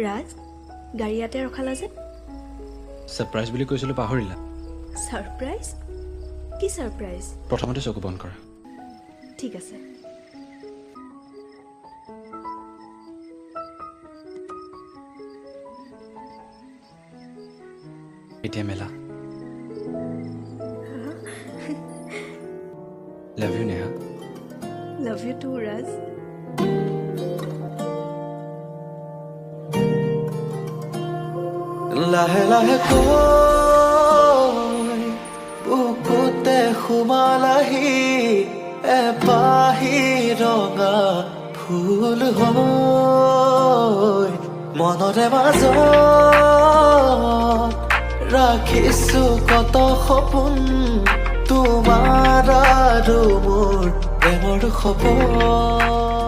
ৰাজ গাড়ী ইয়াতে ৰখালা যে সাৰপ্ৰাইজ বুলি কৈছিলোঁ পাহৰিলা সাৰপ্ৰাইজ কি সাৰপ্ৰাইজ প্ৰথমতে চকু বন্ধ কৰা ঠিক আছে এতিয়া মেলা love you Neha love you too Raj লাহে লাহে কৈ বুকুতে সোমালাহি এপাহি ৰঙা ফুল হৈ মনৰে মাজত ৰাখিছো কত সপোন তোমাৰ আৰু মোৰ প্ৰেমৰ খবৰ